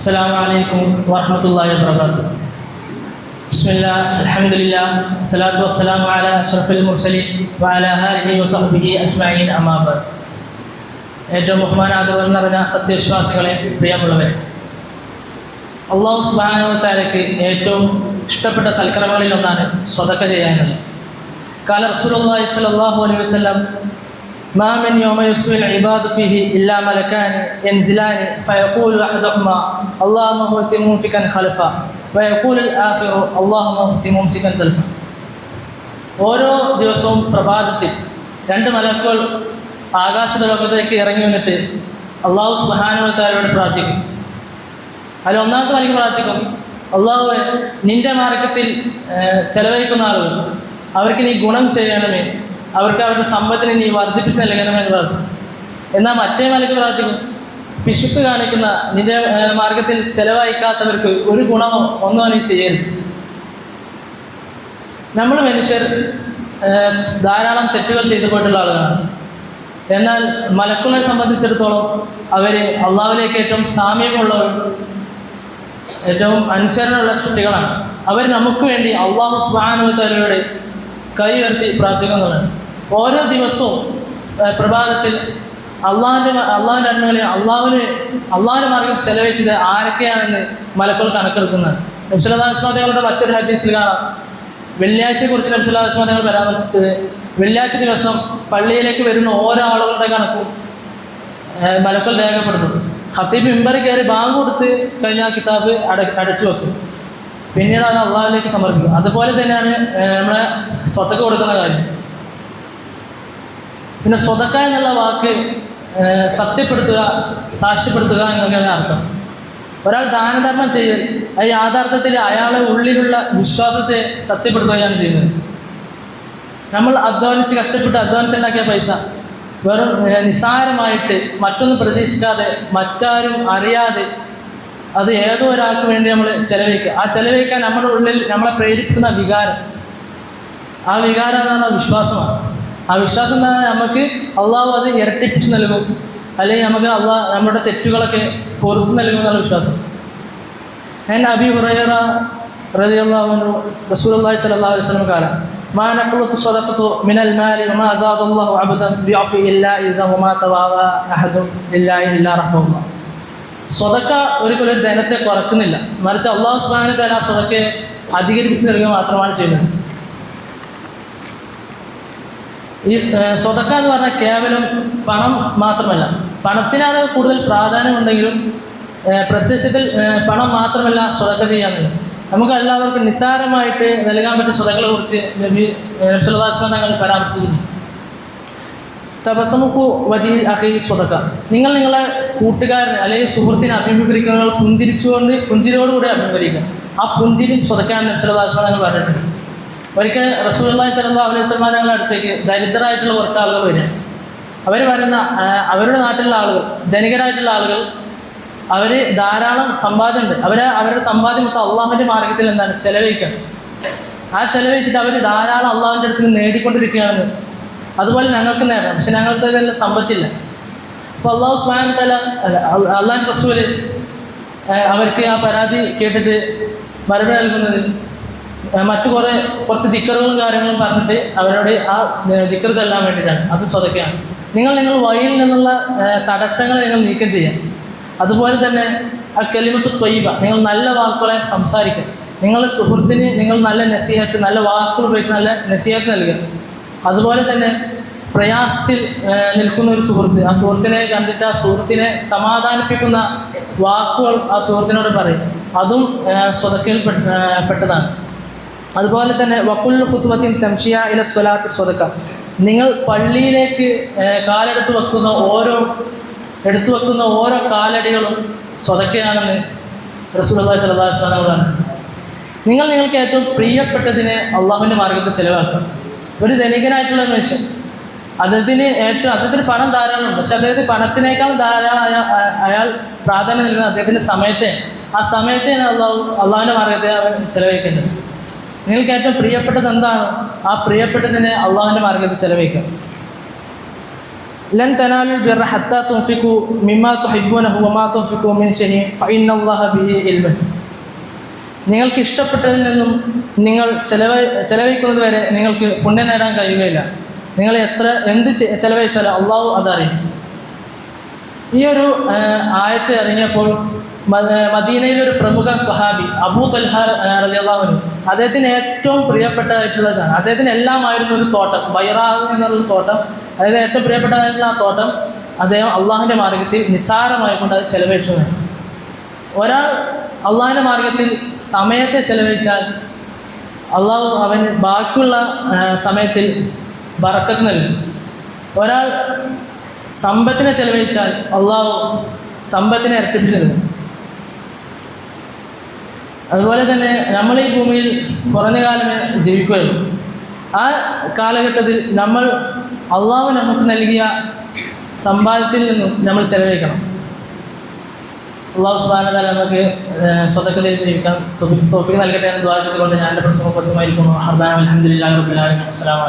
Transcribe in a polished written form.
السلام عليكم ورحمة الله وبركاته. بسم الله الحمد لله الصلاة والسلام على أشرف المرسلين وعلى آله وصحبه أجمعين أما بعد. ഏറ്റവും ബഹുമാനാദരവ് നിറഞ്ഞ സത്യവിശ്വാസികളെ, പ്രിയമുള്ളവരെ, അല്ലാഹു സുബ്ഹാനഹു വ തആലയ്ക്ക് ഏറ്റവും ഇഷ്ടപ്പെട്ട സൽക്കർമ്മങ്ങളിൽ ഒന്നാണ് സ്വതക്ക ചെയ്യാനുള്ളത്. ഖാല റസൂലുള്ളാഹി സ്വല്ലല്ലാഹു അലൈഹി വസല്ലം ما من يوم يصبح العباد فيه إلا ملكان ينزلان فيقول أحدهما اللهم اهد ممسكا خلفا ويقول الآخر اللهم اهد ممسكا تلفا. ഓരോ ദിവസവും പ്രഭാതത്തിൽ രണ്ട് മലക്കുകൾ ആകാശലോകത്തേക്ക് ഇറങ്ങി വന്നിട്ട് അല്ലാഹു സുബ്ഹാനഹു വ തആലയോട് പ്രാർത്ഥിക്കും. അതിൽ ഒന്നാമത്തെ മലക്ക് പ്രാർത്ഥിക്കും, അല്ലാഹുവേ, നിന്റെ മാർഗത്തിൽ ചെലവഴിക്കുന്ന ആളുകൾ അവർക്ക് നീ ഗുണം ചെയ്യണമേ, അവർക്ക് അവരുടെ സമ്പത്തിനെ നീ വർദ്ധിപ്പിച്ച് നൽകണമെന്ന് പ്രാർത്ഥിക്കും. എന്നാൽ മറ്റേ മലക്ക് പ്രാർത്ഥിക്കും, പിശുക്ക് കാണിക്കുന്ന നിന്റെ മാർഗത്തിൽ ചെലവഴിക്കാത്തവർക്ക് ഒരു ഗുണമോ ഒന്നോ നീ ചെയ്യരുത്. നമ്മൾ മനുഷ്യർ ധാരാളം തെറ്റുകൾ ചെയ്തു പോയിട്ടുള്ള ആളുകളാണ്. എന്നാൽ മലക്കുകളെ സംബന്ധിച്ചിടത്തോളം അവർ അള്ളാഹുവിലേക്ക് ഏറ്റവും സാമ്യമുള്ളവർ, ഏറ്റവും അനുസരണമുള്ള സൃഷ്ടികളാണ്. അവർ നമുക്ക് വേണ്ടി അല്ലാഹു സുബ്ഹാനഹു വ തആലയോട് കൈ ഉയർത്തി പ്രാർത്ഥിക്കുന്നതാണ്. ഓരോ ദിവസവും പ്രഭാതത്തിൽ അള്ളാഹിൻ്റെ അടിമകളെ അള്ളാഹുവിൻ്റെ മാർഗം ചെലവഴിച്ചത് ആരൊക്കെയാണെന്ന് മലക്കുകൾ കണക്കെടുക്കുന്നത്. നബി സല്ലല്ലാഹു അലൈഹി വസല്ലം തങ്ങളുടെ മറ്റൊരു ഹദീസിൽ കാണാം, വെള്ളിയാഴ്ചയെക്കുറിച്ച് നബി സല്ലല്ലാഹു അലൈഹി വസല്ലം തങ്ങൾ പരാമർശിച്ചത്, വെള്ളിയാഴ്ച ദിവസം പള്ളിയിലേക്ക് വരുന്ന ഓരോ ആളുകളുടെ കണക്കും മലക്കുകൾ രേഖപ്പെടുത്തും. ഖത്തീബ് മിമ്പറിൽ കയറി ബാങ്ക് കൊടുത്ത് കഴിഞ്ഞാൽ കിതാബ് അടച്ചു വെക്കും, പിന്നീട് അത് അള്ളാഹുവിലേക്ക് സമർപ്പിക്കും. അതുപോലെ തന്നെയാണ് നമ്മളെ സ്വതക്ക കൊടുക്കുന്ന കാര്യം. പിന്നെ സ്വതക്ക എന്നുള്ള വാക്ക് സത്യപ്പെടുത്തുക, സാക്ഷ്യപ്പെടുത്തുക എന്നൊക്കെയാണ് അർത്ഥം. ഒരാൾ ദാനധർമ്മം ചെയ്യൽ അത് യാഥാർത്ഥത്തിൽ അയാളുടെ ഉള്ളിലുള്ള വിശ്വാസത്തെ സത്യപ്പെടുത്തുകയാണ് ചെയ്യുന്നത്. നമ്മൾ കഷ്ടപ്പെട്ട് അധ്വാനിച്ചുണ്ടാക്കിയ പൈസ വെറും നിസ്സാരമായിട്ട് മറ്റൊന്നും പ്രതീക്ഷിക്കാതെ മറ്റാരും അറിയാതെ അത് ഏതോ ഒരാൾക്ക് വേണ്ടി നമ്മൾ ചെലവഴിക്കുക. ആ ചെലവഴിക്കാൻ നമ്മുടെ ഉള്ളിൽ നമ്മളെ പ്രേരിപ്പിക്കുന്ന വികാരം, ആ വികാരം എന്താണ്? വിശ്വാസമാണ്. ആ വിശ്വാസം എന്താണ്? നമുക്ക് അള്ളാഹു അത് ഇരട്ടിപ്പിച്ച് നൽകും, അല്ലെങ്കിൽ നമുക്ക് അള്ളാഹ് നമ്മുടെ തെറ്റുകളൊക്കെ പൊറുത്തു നൽകും എന്നുള്ള വിശ്വാസം. അബീ ഹുറൈറ റളിയല്ലാഹു അൻഹു റസൂലുള്ളാഹി സ്വല്ലല്ലാഹു അലൈഹി വസല്ലം ഖാല മാ നഖലതു സ്വദഖതു മിനൽ മാലി വമാ സാദല്ലാഹു അബ്ദൻ ബിഅഫി ഇല്ലാ ഇസ വമാ തവാദഅ അഹദു ലില്ലാഹി ഇല്ലാ റഫഅല്ലാഹ്. സ്വതക്ക ഒരിക്കലും ഒരു ധനത്തെ കുറക്കുന്നില്ല, മറിച്ച് അല്ലാഹു സുബ്ഹാനഹു വ തആല സ്വതക്കയെ അധികരിപ്പിച്ച് നൽകുക മാത്രമാണ് ചെയ്യുന്നത്. ഈ സ്വതക്ക എന്ന് പറഞ്ഞാൽ കേവലം പണം മാത്രമല്ല, പണത്തിനാണ് കൂടുതൽ പ്രാധാന്യമുണ്ടെങ്കിലും പ്രത്യക്ഷത്തിൽ പണം മാത്രമല്ല സ്വതക്ക ചെയ്യാനുള്ളത്. നമുക്ക് എല്ലാവർക്കും നിസ്സാരമായിട്ട് നൽകാൻ പറ്റിയ സ്വതക്കളെ കുറിച്ച് നബി സല്ലല്ലാഹു അലൈഹി വസല്ലം തങ്ങൾ പരാമർശിച്ചിട്ടുണ്ട്. തബസമുഖു വജിഹിൽ അഖി സ്വതക്ക. നിങ്ങൾ നിങ്ങളെ കൂട്ടുകാരനെ അല്ലെങ്കിൽ സുഹൃത്തിനെ അഭിമുഖീകരിക്കുന്നത് പുഞ്ചിരിയോടുകൂടി അഭിമുഖീകരിക്കുക. ആ പുഞ്ചിരിയും സ്വതക്കാൻ നബി സല്ലല്ലാഹു അലൈഹി വസല്ലം തങ്ങൾ പറഞ്ഞിട്ടുണ്ട്. ഒരിക്കൽ റസൂലുള്ളാഹി സ്വല്ലല്ലാഹു അലൈഹി വസല്ലം തങ്ങളുടെ അടുത്തേക്ക് ദരിദ്രരായിട്ടുള്ള കുറച്ച് ആളുകൾ വരും. അവർ പറയുന്ന അവരുടെ നാട്ടിലുള്ള ആളുകൾ, ധനികരായിട്ടുള്ള ആളുകൾ, അവർ ധാരാളം സമ്പാദ്യമുണ്ട്, അവരുടെ സമ്പാദ്യം മൊത്തം അള്ളാഹുവിൻ്റെ മാർഗത്തിൽ എന്താണ് ചെലവഴിക്കുക. ആ ചെലവഴിച്ചിട്ട് അവർ ധാരാളം അള്ളാഹുവിൻ്റെ അടുത്ത് നിന്ന് നേടിക്കൊണ്ടിരിക്കുകയാണെന്ന്. അതുപോലെ ഞങ്ങൾക്ക് നേടാം, പക്ഷെ ഞങ്ങൾക്ക് അതിനുള്ള സമ്പത്തില്ല. അപ്പോൾ അല്ലാഹു സുബ്ഹാനഹു വ തആല അള്ളാഹുവിൻ്റെ റസൂല് അവർക്ക് ആ പരാതി കേട്ടിട്ട് മറുപടി നൽകുന്നത് മറ്റു കുറച്ച് ദിക്കറുകളും കാര്യങ്ങളും പറഞ്ഞിട്ട് അവരോട് ആ ദിക്കർ ചൊല്ലാൻ വേണ്ടിയിട്ടാണ്. അത് സ്വതക്കയാണ്. നിങ്ങൾ വഴിയിൽ നിന്നുള്ള തടസ്സങ്ങളെ നിങ്ങൾ നീക്കം ചെയ്യാം. അതുപോലെ തന്നെ ആ കലിമത്ത് ത്വയ്യിബ, നിങ്ങൾ നല്ല വാക്കുകളെ സംസാരിക്കുക. നിങ്ങളുടെ സുഹൃത്തിന് നിങ്ങൾ നല്ല നസീഹത്ത്, നല്ല വാക്കുകൾ ഉപയോഗിച്ച് നല്ല നസീഹത്ത് നൽകുക. അതുപോലെ തന്നെ പ്രയാസത്തിൽ നിൽക്കുന്ന ഒരു സുഹൃത്ത്, ആ സുഹൃത്തിനെ കണ്ടിട്ട് ആ സുഹൃത്തിനെ സമാധാനിപ്പിക്കുന്ന വാക്കുകൾ ആ സുഹൃത്തിനോട് പറയും. അതും സ്വതക്കയിൽ പെട്ടതാണ്. അതുപോലെ തന്നെ വക്കുൽ ഖുത്വത്തിൻ തംഷിയ ഇല സ്വലാത്തി സ്വതക്ക. നിങ്ങൾ പള്ളിയിലേക്ക് കാലെടുത്ത് വെക്കുന്ന ഓരോ കാലടികളും സ്വതക്കയാണെന്ന് റസൂലുള്ളാഹി സ്വല്ലല്ലാഹു അലൈഹി വസല്ലം പറഞ്ഞു. നിങ്ങൾക്ക് ഏറ്റവും പ്രിയപ്പെട്ടതിനെ അള്ളാഹുവിൻ്റെ മാർഗത്തിൽ ചെലവാക്കുക. ഒരു ധനികനായിട്ടുള്ള മനുഷ്യൻ, അദ്ദേഹത്തിന് പണം ധാരാളമുണ്ട്, പക്ഷെ അദ്ദേഹത്തിന് പണത്തിനേക്കാൾ ധാരാളം അയാൾ പ്രാധാന്യം നൽകുന്നത് അദ്ദേഹത്തിൻ്റെ സമയത്തെ. ആ സമയത്തെയാണ് അള്ളാഹുവിൻ്റെ മാർഗത്തെ അവൻ ചെലവഴിക്കേണ്ടത്. നിങ്ങൾക്ക് ഏറ്റവും പ്രിയപ്പെട്ടത് എന്താണോ ആ പ്രിയപ്പെട്ടതിനെ അള്ളാഹുവിൻ്റെ മാർഗത്തിൽ ചെലവഴിക്കുക. ലൻ തനാലുൽ ബിർറ ഹത്താ തുൻഫിഖു മിമ്മാ തുഹിബ്ബൂനഹു വമാ തുൻഫിഖു മിൻ ഷൈഇൻ ഫഇന്നല്ലാഹ ബിഹി ഇൽമുൻ. നിങ്ങൾക്ക് ഇഷ്ടപ്പെട്ടതിൽ നിന്നും നിങ്ങൾ ചെലവഴിക്കുന്നത് വരെ നിങ്ങൾക്ക് പുണ്യം നേടാൻ കഴിയുകയില്ല. നിങ്ങൾ എന്ത് ചെലവഴിച്ചാലും അള്ളാഹു അതറിയും. ഈ ഒരു ആയത്ത് ഇറങ്ങിയപ്പോൾ മദീനയിലൊരു പ്രമുഖ സ്വഹാബി അബൂ തൽഹ റളിയല്ലാഹു അൻഹു, അദ്ദേഹത്തിന് ഏറ്റവും പ്രിയപ്പെട്ടതായിട്ടുള്ള സാധനം, അദ്ദേഹത്തിന് എല്ലാമായിരുന്നു ഒരു തോട്ടം, ബൈറാഹ് എന്നുള്ള തോട്ടം, അതായത് ഏറ്റവും പ്രിയപ്പെട്ടതായിട്ടുള്ള ആ തോട്ടം അദ്ദേഹം അള്ളാഹുവിൻ്റെ മാർഗത്തിൽ നിസ്സാരമായിക്കൊണ്ട് അത് ചെലവഴിച്ചു. ഒരാൾ അള്ളാഹുവിൻ്റെ മാർഗത്തിൽ സമയത്തെ ചെലവഴിച്ചാൽ അള്ളാഹു അവന് ബാക്കിയുള്ള സമയത്തിൽ ബറക്കത്ത് നൽകും. ഒരാൾ സമ്പത്തിനെ ചെലവഴിച്ചാൽ അള്ളാഹു സമ്പത്തിനെ ഇരട്ടിപ്പിച്ച് നൽകും. അതുപോലെ തന്നെ നമ്മൾ ഈ ഭൂമിയിൽ കുറഞ്ഞ കാലമേ ജീവിക്കുകയുള്ളൂ. ആ കാലഘട്ടത്തിൽ നമ്മൾ അള്ളാഹു നമുക്ക് നൽകിയ സമ്പാദ്യത്തിൽ നിന്നും നമ്മൾ ചെലവഴിക്കണം. അള്ളാഹു സുബ്ഹാനഹു വ തആല നമുക്ക് സ്വതക്കത്തിൽ ജീവിക്കാൻ തൗഫീഖ് നൽകട്ടെ എന്ന് ദുആ ചെയ്തുകൊണ്ട് ഞാൻ എൻ്റെ പ്രസംഗമായിരിക്കുന്നു. അൽഹംദുലില്ലാഹി റബ്ബിൽ ആലമീൻ. അസ്സലാമു അലൈക്കും.